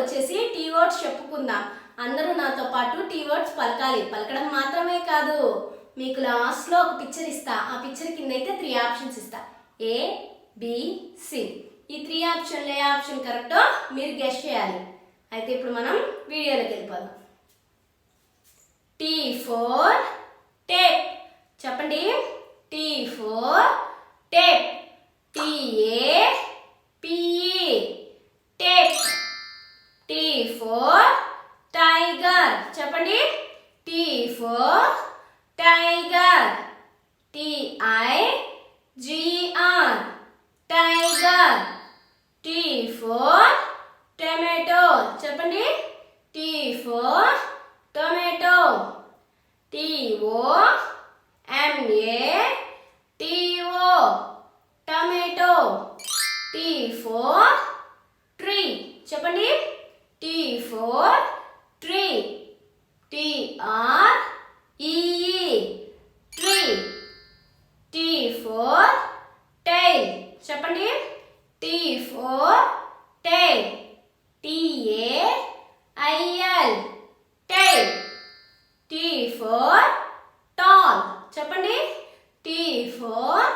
వచ్చేసి tea words చెప్పుకుందాం. అందరూ నాతో పాటు టీ వర్డ్స్ పలకాలి. పలకడం మాత్రమే కాదు, మీకు లాస్ట్లో ఒక పిక్చర్ ఇస్తా. ఆ పిక్చర్ కింద అయితే 3 ఆప్షన్స్ ఇస్తా. ఏ, బి, సి. ఈ 3 ఆప్షన్లో ఏ ఆప్షన్ కరెక్టో మీరు గెస్ చేయాలి. అయితే ఇప్పుడు మనం వీడియోలోకి వెళ్ళిపోదాం. T for tape. చెప్పండి. T for tape. T A P E tape. T for tiger. చెప్పండి. T for tiger. TIGR tiger. T for tomato. చెప్పండి. T for tomato. TOMATO tomato. T for tree. చెప్పండి. T for tree. TREE tree. T for tail. చెప్పండి. T for tail. TAIL tail. T for tall. చెప్పండి. T for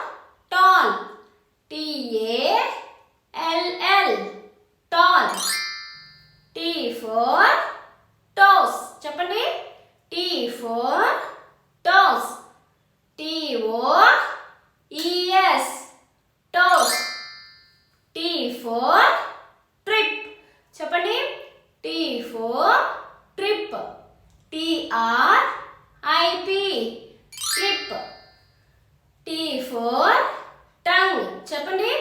tall. TALL tall. T for toes. చెప్పండి. T for toes. TOES toes. T for trip. చెప్పండి. T for trip. TRIP trip. T for tongue. చెప్పండి.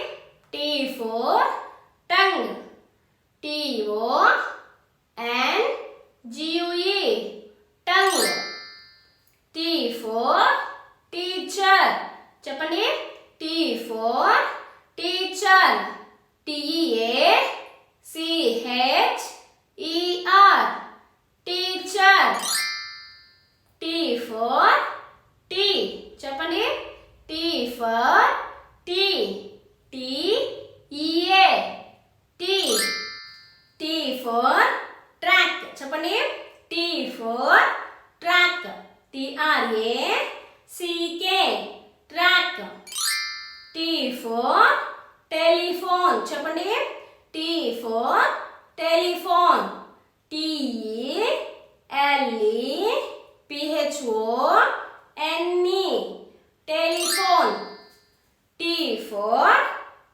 T for tongue. TONGUE tongue. T for teacher. చెప్పండి. T for teacher. TACHER teacher. T for tea. చెప్పండి. T for tea. TEA tea. T for track. చెప్పండి. T for track. TRACK track. T for telephone. చెప్పండి. T for telephone. TELEPHONE telephone. T for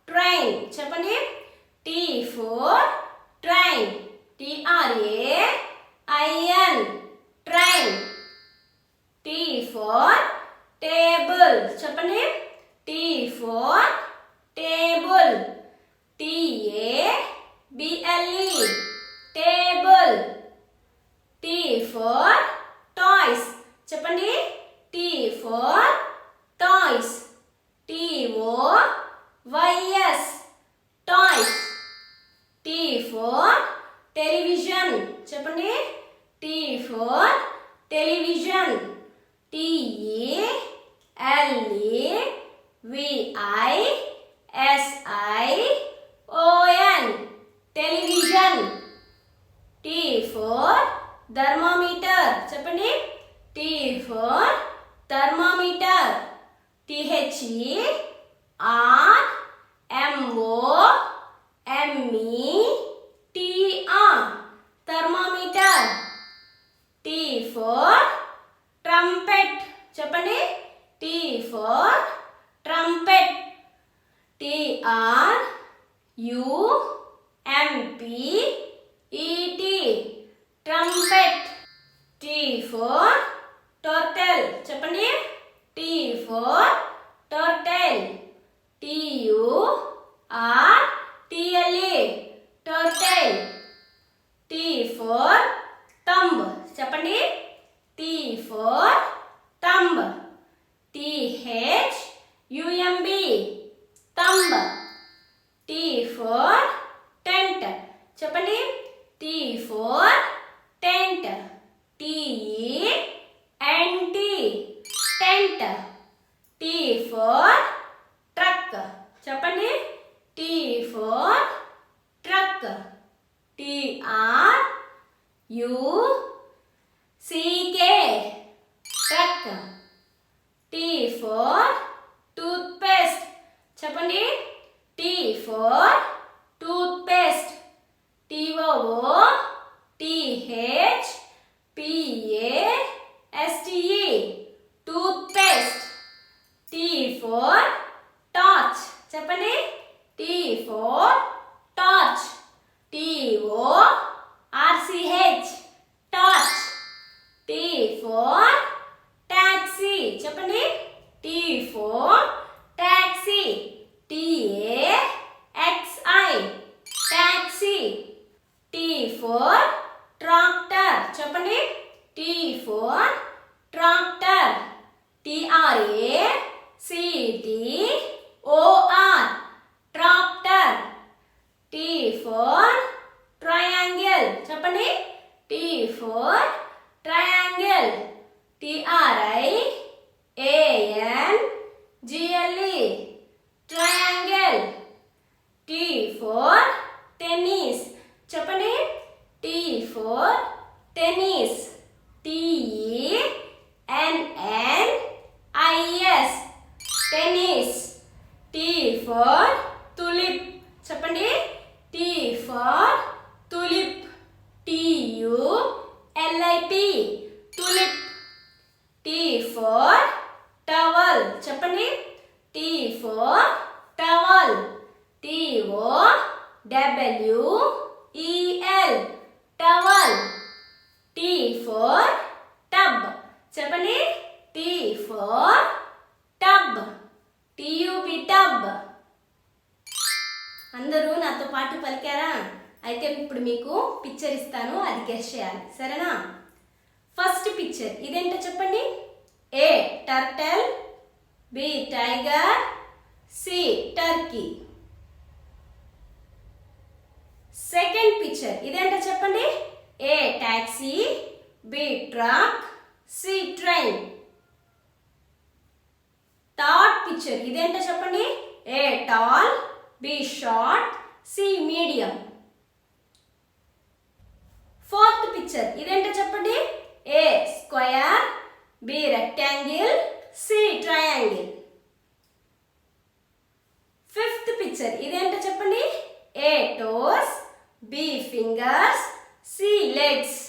train. చెప్పండి. T for train. TRAIN train. T for table. చెప్పండి. T for table. TABLE table. Tea for toys. చెప్పండి. T for toys. TOYS toys. T for television. చెప్పండి. T for television. TELEVISION television. T for thermometer. చెప్పండి. T for thermometer. THERMOMETER thermometer. T for trumpet. చెప్పండి. T for trumpet. TRUMPET trumpet. T for turtle. చెప్పండి. T for turtle. TURTLE turtle. T for thumb. చెప్పండి. T for thumb. THUMB thumb. T for tent. చెప్పండి. T for tent. TENT tent. T for truck. చెప్పండి. T for truck. TRUCK truck. T for toothpaste. చెప్పండి. T for toothpaste. TOOTHPASTE toothpaste. T for torch. చెప్పండి. T for torch. TORCH torch. T for taxi. చెప్పండి. T for taxi. TAXI taxi. T for tractor. చెప్పండి. T for tractor. TRACTOR tractor. T for triangle. చెప్పండి. T for triangle. TRIANGLE triangle. T for tennis. చెప్పండి. T for tennis. TENNIS tennis. T for tulip. చెప్పండి. T for tulip. TULIP tulip. T for towel. చెప్పండి. T for towel. TOWEL towel. T for tub. చెప్పండి. T for tub. TUB tub. అందరూ నాతో పాటు పలికారా? అయితే ఇప్పుడు మీకు పిక్చర్ ఇస్తాను, అది గెస్ చేయాలి, సరేనా? ఫస్ట్ పిక్చర్ ఇదేంటో చెప్పండి. A turtle, B tiger, C Turkey. Second picture ఇదేంటో చెప్పండి. A taxi, B truck, C train. Third picture ఇదేంటో చెప్పండి. A tall, B short, C medium. Fourth picture ఇదేంటో చెప్పండి. A square, B rectangle, C triangle. Fifth picture ఇదేంటో చెప్పండి. A toes, B fingers, C legs.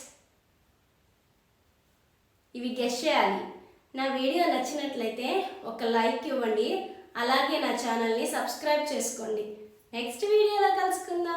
ఇవి guess చేయాలి. నా video నచ్చినట్లయితే ఒక లైక్ ఇవ్వండి, అలాగే నా ఛానల్ని సబ్స్క్రైబ్ చేసుకోండి. నెక్స్ట్ వీడియోలో కలుసుకుందాం.